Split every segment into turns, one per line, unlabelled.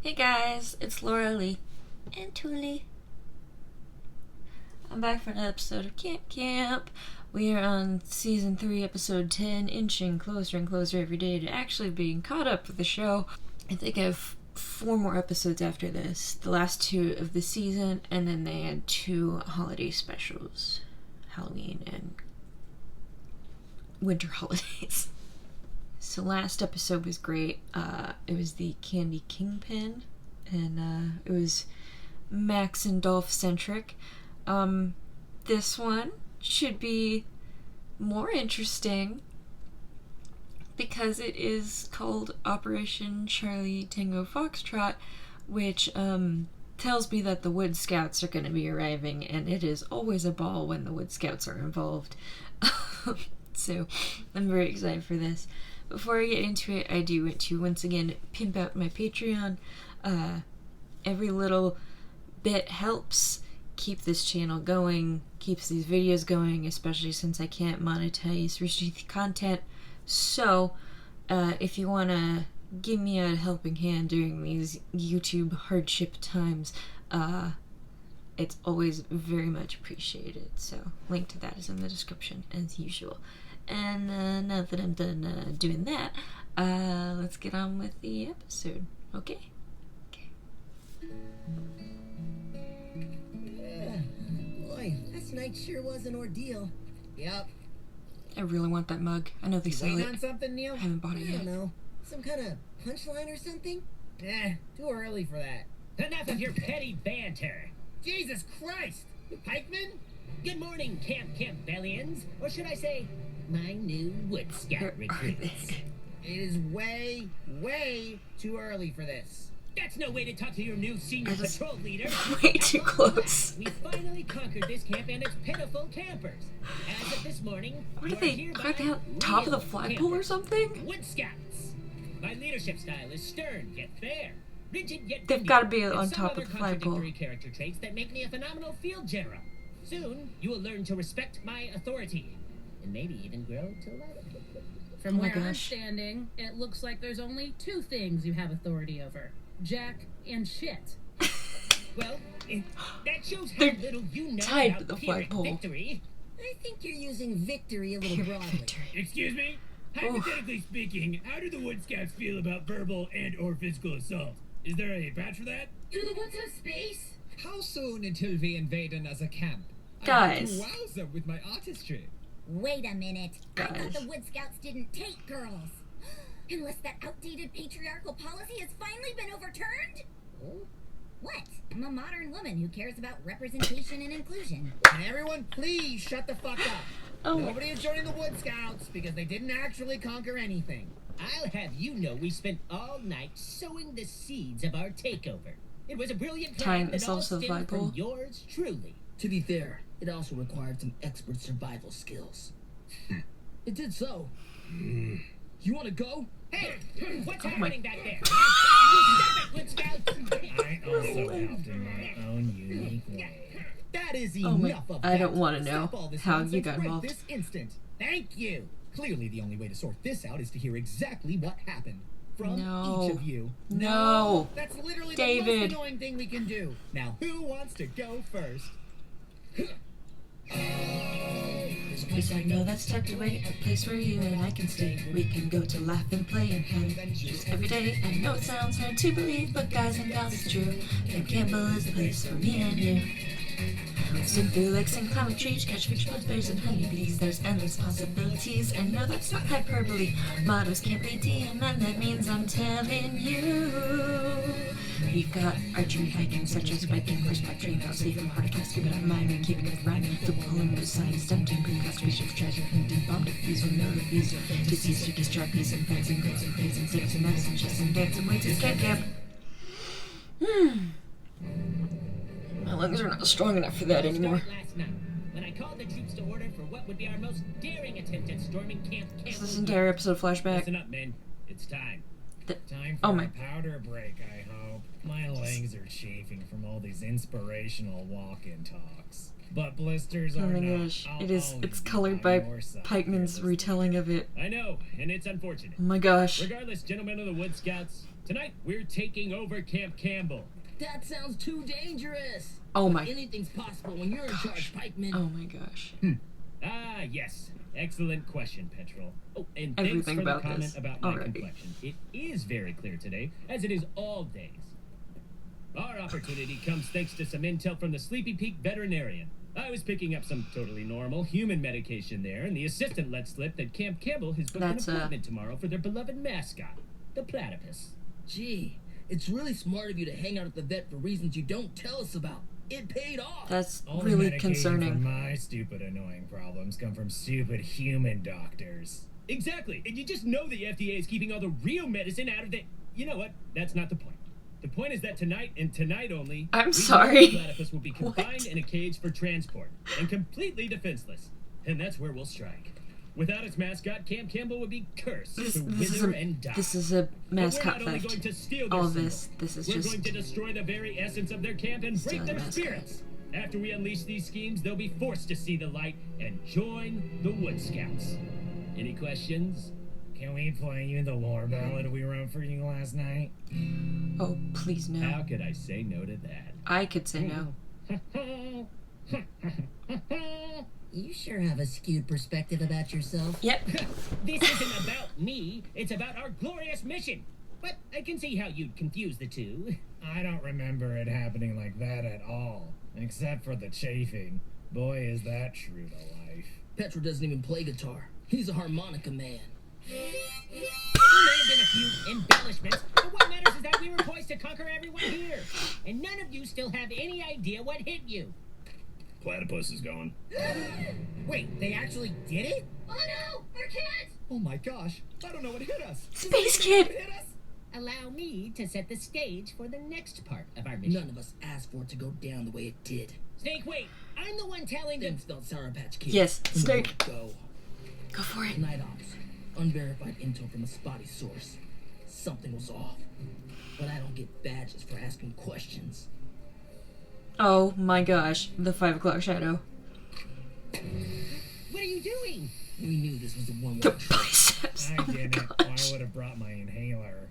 Hey guys, it's Laurelei Lee and Tully. I'm back for another episode of Camp. We are on season 3, episode 10, inching closer and closer every day to actually being caught up with the show. I think I have 4 more episodes after this, the last 2 of the season, and then they had 2 holiday specials, Halloween and winter holidays. So last episode was great. It was the Candy Kingpin, and it was Max and Dolph centric. This one should be more interesting because it is called Operation Charlie Tango Foxtrot, which tells me that the Wood Scouts are going to be arriving, and it is always a ball when the Wood Scouts are involved. So I'm very excited for this. Before I get into it, I do want to once again pimp out my Patreon. Every little bit helps keep this channel going, keeps these videos going, especially since I can't monetize Rooster Teeth content. So, if you want to give me a helping hand during these YouTube hardship times, it's always very much appreciated. So, link to that is in the description, as usual. And now that I'm done doing that, let's get on with the episode, okay?
Boy, last night sure was an ordeal. Yep.
I really want that mug. I know they sell it.
On something, Neil?
I haven't bought it yet.
I don't know. Some kind of punchline or something? Too early for that.
Enough of your petty banter.
Jesus Christ! Pikeman?
Good morning, Campbellians. Or should I say, my new Wood Scout recruits.
It is way, way too early for this.
That's no way to talk to your new senior patrol leader.
Way too close.
We finally conquered this camp and its pitiful campers. As of this morning,
What are they? Are they on top of the flagpole or something?
Wood Scouts. My leadership style is stern yet fair, rigid yet
They've got to be on top of the flagpole.
Contradictory character traits that make me a phenomenal field general. Soon, you will learn to respect my authority, and maybe even grow to love it.
From where I'm
gosh.
standing, it looks like there's only 2 things you have authority over. Jack and shit.
Well, that shows how
They're
little you know
tied
about
to the
Pyrrhic
flagpole.
victory.
I think you're using victory a little broadly.
Excuse me? Hypothetically speaking, how do the Wood Scouts feel about verbal and or physical assault? Is there a patch for that?
Do the woods have space?
How soon until we invade another camp?
Guys.
I'm wowzer with my artistry.
Wait a minute. I thought
Guys.
the Wood Scouts didn't take girls. Unless that outdated patriarchal policy has finally been overturned? What? I'm a modern woman who cares about representation and inclusion.
And everyone, please shut the fuck up.
Oh.
Nobody is joining the Wood Scouts because they didn't actually conquer anything.
I'll have you know we spent all night sowing the seeds of our takeover. It was a brilliant
Tying
plan that all
themselves to the
stemmed
flagpole.
from yours truly.
To be fair, it also required some expert survival skills. It did so. You want to go?
Hey, what's
Oh my-
happening back there? You stop it, Wood Scouts!
I also helped in my own unique way.
That is
Oh my-
enough of
I
that.
don't wanna know
Stop all this
how you
nonsense
got
right
involved.
this instant. Thank you. Clearly, the only way to sort this out is to hear exactly what happened from
No.
each of you.
No.
That's literally the
David.
most annoying thing we can do. Now, who wants to go first?
There's a place I know that's tucked away, a place where you and I can stay. We can go to laugh and play and have adventures every day. I know it sounds hard to believe, but guys and gals, it's true. Camp Campbell is the place for me and you. Swim through lakes and climb trees, catch fish, bugs, bears, and honeybees. There's endless possibilities, and no, that's not hyperbole. Mottos can't be DM, and that means I'm telling you. We've got archery, hiking, such as biking, horseback, training, out sleeping, hard to scuba dive, mining, keeping it rhyming, football, and science, dungeon, green conservation, treasure hunting, bomb diffuser, no diffuser, disease, circus, sharpies, and fencing, grits, and praise, and sticks, and medicine, chess, and dance, and weights, and camp. My lungs are not strong enough for that anymore.
Last night, when I called the troops to order for what would be our most daring attempt at storming Camp
Is
Campbell.
this entire episode flashback?
Listen up, men. It's time. Time
Oh
for
my-
a powder break, I hope. My legs are chafing from all these inspirational walk-in talks. But blisters
Oh
are
my
not.
gosh.
I'll
It's
always
colored
be
by
your side,
Pikeman's
fearless.
retelling of it.
I know, and it's unfortunate.
Oh my gosh.
Regardless, gentlemen of the Wood Scouts,
Tonight, we're taking over Camp Campbell.
That sounds too dangerous.
Oh my.
Anything's possible when you're in charge, Pikeman.
Oh my gosh.
Ah, yes. Excellent question, Petrol. Oh, and
Everything
thanks for
about
the comment
this
about my
already.
complexion. It is very clear today, as it is all days. Our opportunity comes thanks to some intel from the Sleepy Peak veterinarian. I was picking up some totally normal human medication there, and the assistant let slip that Camp Campbell has booked
That's,
an appointment tomorrow for their beloved mascot, the platypus.
Gee, it's really smart of you to hang out at the vet for reasons you don't tell us about. It paid off.
That's
All the
really
medication
concerning.
for my stupid annoying problems come from stupid human doctors.
Exactly, and you just know the FDA is keeping all the real medicine out of the... You know what? That's not the point. The point is that tonight, and tonight only...
I'm
we
sorry.
know the platypus will be confined
What?
in a cage for transport, and completely defenseless. And that's where we'll strike. Without its mascot, Camp Campbell would be cursed to wither and die.
This is a mascot
But we're not only going
theft.
to steal their
All
symbol,
this is
we're
just
going to destroy the very essence of their camp and break
stealing
their
mascot.
spirits. After we unleash these schemes, they'll be forced to see the light and join the Wood Scouts. Any questions?
Can we play you the lore ballad we wrote for you last night?
Oh, please no.
How could I say no to that?
I could say no.
You sure have a skewed perspective about yourself.
Yep.
This isn't about me, it's about our glorious mission. But I can see how you'd confuse the two.
I don't remember it happening like that at all, except for the chafing. Boy, is that true to life.
Petro doesn't even play guitar. He's a harmonica man.
There may have been a few embellishments, but what matters is that we were poised to conquer everyone here. And none of you still have any idea what hit you.
Platypus is gone.
Wait, they actually did it?
Oh no! Our cat!
Oh my gosh, I don't know what hit us.
Space Kid!
What hit us?
Allow me to set the stage for the next part of our mission.
None of us asked for it to go down the way it did.
Snake, wait! I'm the one telling them.
Things felt Sour Patch Kid.
Yes, Snake.
Go.
Go for it.
Night Ops. Unverified intel from a spotty source. Something was off. But I don't get badges for asking questions.
Oh my gosh. The 5 o'clock shadow.
What are you doing?
We knew this was the one
The
way trip.
biceps.
I
Oh my
didn't, or I
gosh.
would have brought my inhaler.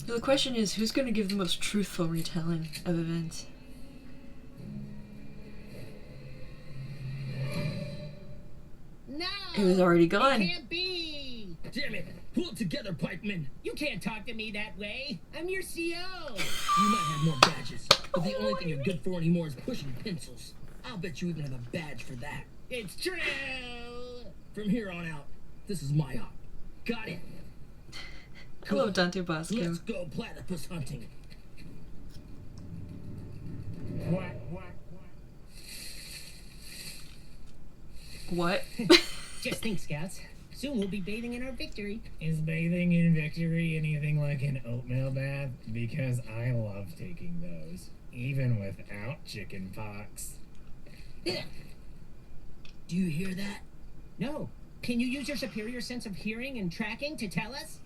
The question is, who's going to give the most truthful retelling of events?
No!
It was already
It
gone.
can't be!
Damn it! Pull it together, Pikeman!
You can't talk to me that way. I'm your CO.
You might have more badges, but the only thing you're good for anymore is pushing pencils. I'll bet you even have a badge for that.
It's true.
From here on out, this is my op. Got it?
I love Dante Bosco.
Let's go platypus hunting.
What?
Just think, Scouts. Soon we'll be bathing in our victory.
Is bathing in victory anything like an oatmeal bath? Because I love taking those, even without chicken pox.
Do you hear that?
No. Can you use your superior sense of hearing and tracking to tell us?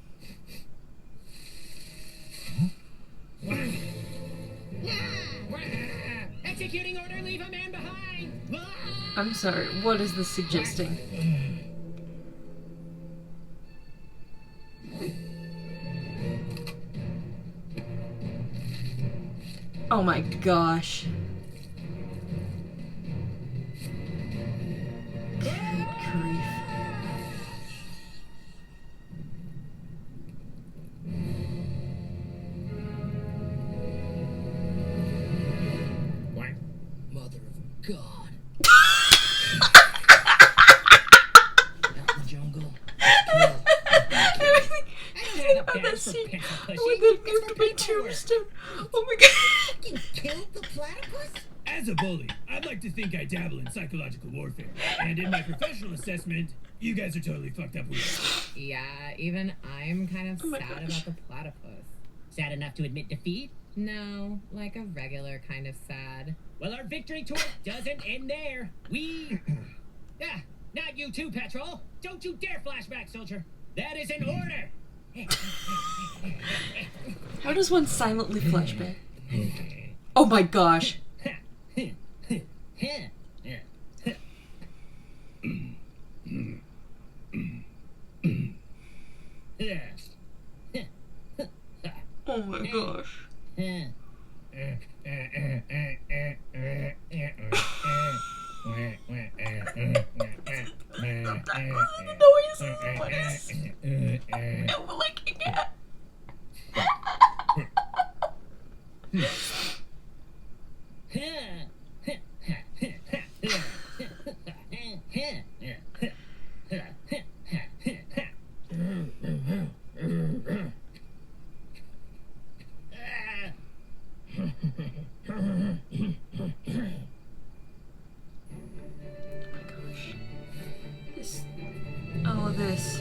Executing order, leave a man behind!
I'm sorry, what is this suggesting? Oh my gosh. Good grief.
What?
Mother of God. Out in the jungle.
Everything about that scene when they moved my tombstone. Oh my god.
You killed the platypus?
As a bully, I'd like to think I dabble in psychological warfare. And in my professional assessment, you guys are totally fucked up with it.
Yeah, even I'm kind of
Oh my
sad
gosh.
about the platypus.
Sad enough to admit defeat?
No, like a regular kind of sad.
Well, our victory tour doesn't end there. We... not you too, Petrol. Don't you dare flashback, soldier. That is an order.
How does one silently flashback? Oh my gosh. Oh my gosh. What is I'm looking at? This, all of this.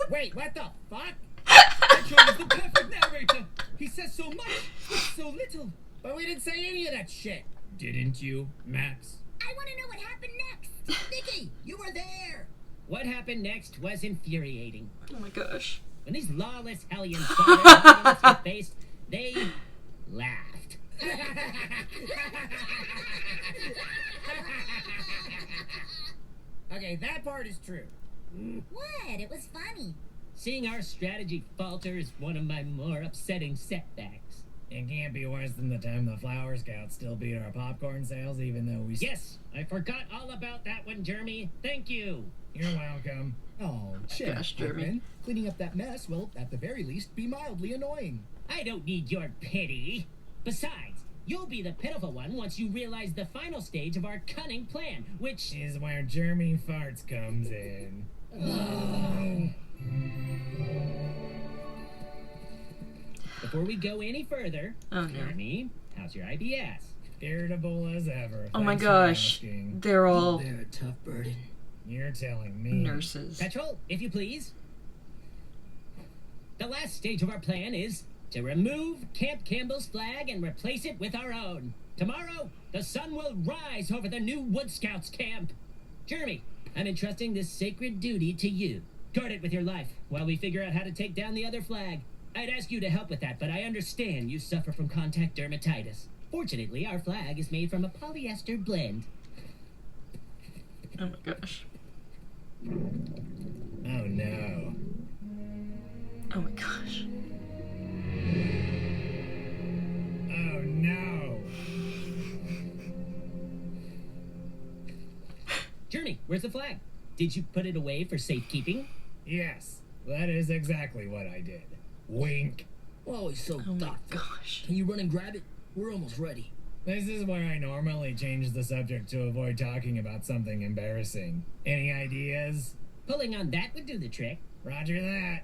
Wait, what the fuck? Petro is the perfect narrator. He says so much with so little. But we didn't say any of that shit. Didn't you, Max?
I want to know what happened next. Vicky, you were there.
What happened next was infuriating.
Oh my gosh.
When these lawless hellions saw their monuments faced, they laughed.
Okay, that part is true.
What? It was funny.
Seeing our strategy falter is one of my more upsetting setbacks.
It can't be worse than the time the Flower Scouts still beat our popcorn sales, even though we...
Yes, I forgot all about that one, Jeremy. Thank you.
You're welcome.
Oh, shit.
Gosh, Jeremy.
Ivan. Cleaning up that mess will, at the very least, be mildly annoying.
I don't need your pity. Besides, you'll be the pitiful one once you realize the final stage of our cunning plan, which...
Is where Jeremy Farts comes in.
Before we go any further,
Oh no.
Jeremy, how's your IBS?
Irritable as ever.
Oh my
Thanks for
gosh.
asking.
They're all
Bear a tough burden.
You're telling me.
nurses.
Petrol, if you please. The last stage of our plan is to remove Camp Campbell's flag and replace it with our own. Tomorrow, the sun will rise over the new Wood Scouts camp. Jeremy, I'm entrusting this sacred duty to you. Guard it with your life while we figure out how to take down the other flag. I'd ask you to help with that, but I understand you suffer from contact dermatitis. Fortunately, our flag is made from a polyester blend.
Oh my gosh.
Oh no.
Oh my gosh.
Oh no.
Jeremy, where's the flag? Did you put it away for safekeeping?
Yes, that is exactly what I did. Wink.
Always so
Oh my
thoughtful.
gosh.
Can you run and grab it? We're almost ready.
This is where I normally change the subject to avoid talking about something embarrassing. Any ideas?
Pulling on that would do the trick.
Roger that.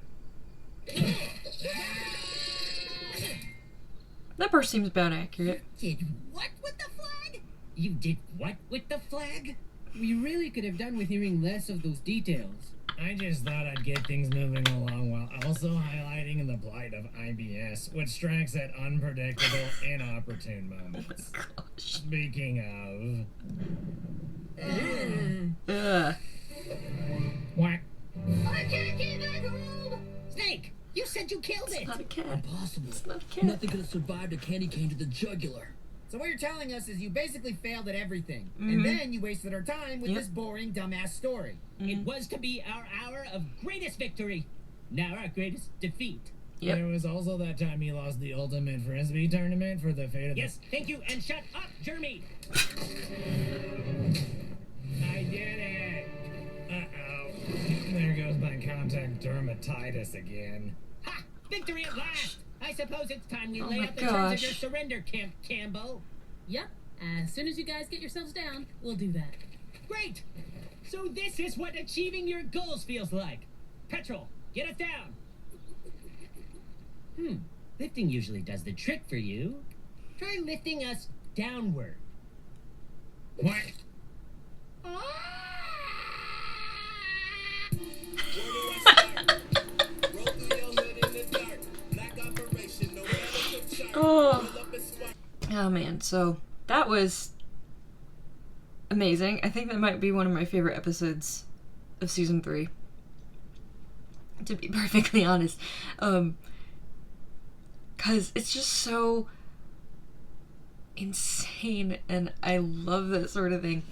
That part seems about accurate.
Did what with the flag?
You did what with the flag?
We really could have done with hearing less of those details.
I just thought I'd get things moving along while also highlighting the plight of IBS, which strikes at unpredictable, inopportune moments.
Gosh.
Speaking
Ugh.
What?
I can't get back home.
Snake, you said you killed
It's
it.
not a cat.
Impossible.
It's not a cat.
Nothing could have survived a candy cane to the jugular.
So what you're telling us is you basically failed at everything.
Mhm.
And then you wasted our time with
Yep.
this boring, dumbass story.
It was to be our hour of greatest victory. Now our greatest defeat.
Yep.
There was also that time he lost the ultimate frisbee tournament for the fate of
Yes, thank you, and shut up, Jeremy.
I did it! Uh-oh. There goes my contact dermatitis again.
Ha! Victory at last! I suppose it's time we
Oh
lay
my
out the terms of
gosh.
your surrender, Camp Campbell.
Yep. As soon as you guys get yourselves down, we'll do that.
Great! So this is what achieving your goals feels like. Petrol, get us down. Lifting usually does the trick for you. Try lifting us downward.
What?
Oh. Oh man, so that was amazing. I think that might be one of my favorite episodes of season 3, to be perfectly honest. Cause it's just so insane, and I love that sort of thing.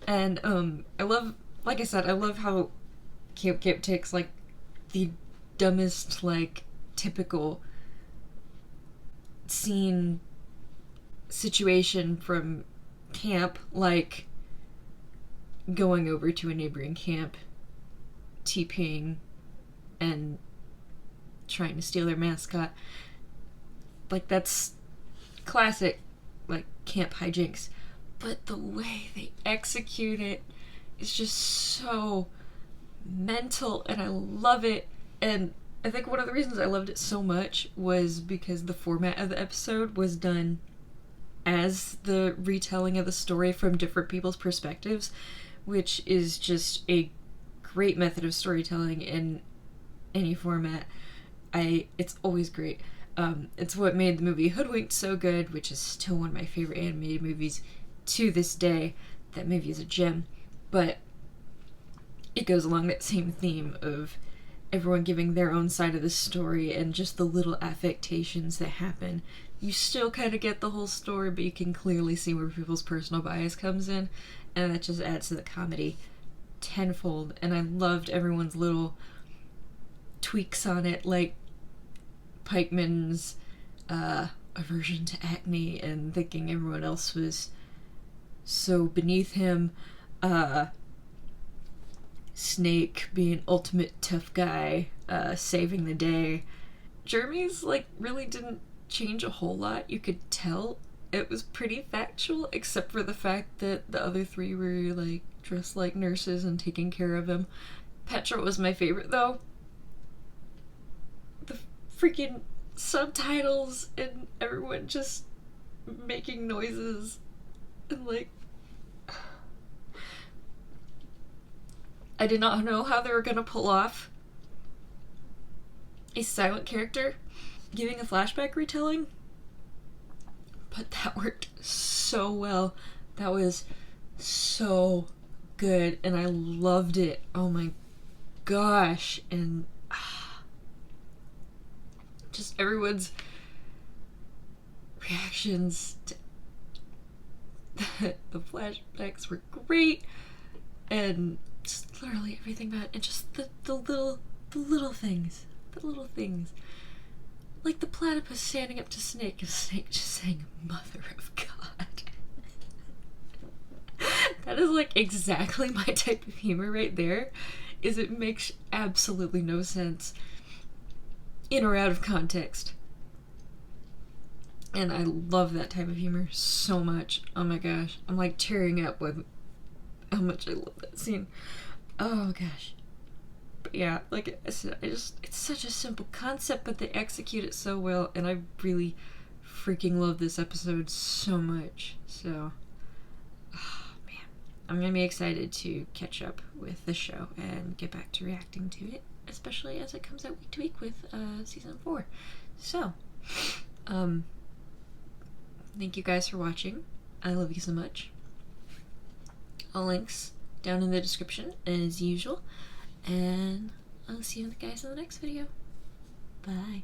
And I love, like I said, I love how Camp takes like the dumbest, like typical scene situation from camp, like going over to a neighboring camp, TPing, and trying to steal their mascot. Like, that's classic, like, camp hijinks. But the way they execute it is just so mental, and I love it. And I think one of the reasons I loved it so much was because the format of the episode was done as the retelling of the story from different people's perspectives, which is just a great method of storytelling in any format. It's always great. It's what made the movie Hoodwinked so good, which is still one of my favorite animated movies to this day. That movie is a gem. But it goes along that same theme of everyone giving their own side of the story and just the little affectations that happen. You still kind of get the whole story, but you can clearly see where people's personal bias comes in, and that just adds to the comedy tenfold. And I loved everyone's little tweaks on it, like Pikeman's aversion to acne and thinking everyone else was so beneath him. Snake being ultimate tough guy, saving the day. Jeremy's, like, really didn't change a whole lot. You could tell it was pretty factual, except for the fact that the other 3 were, like, dressed like nurses and taking care of him. Petra was my favorite, though. The freaking subtitles and everyone just making noises and, like, I did not know how they were gonna pull off a silent character giving a flashback retelling, but that worked so well. That was so good, and I loved it. Oh my gosh. And just everyone's reactions to the flashbacks were great, and just literally everything about it, and just the little things. The little things. Like the platypus standing up to Snake, and Snake just saying, "Mother of God." That is like exactly my type of humor right there. Is it makes absolutely no sense in or out of context. And I love that type of humor so much. Oh my gosh. I'm like tearing up with how much I love that scene. Oh gosh. But yeah, like I said, it's such a simple concept, but they execute it so well, and I really freaking love this episode so much. So, oh man, I'm gonna be excited to catch up with the show and get back to reacting to it, especially as it comes out week to week with season 4. So, thank you guys for watching. I love you so much. All links down in the description as usual, and I'll see you guys in the next video. Bye.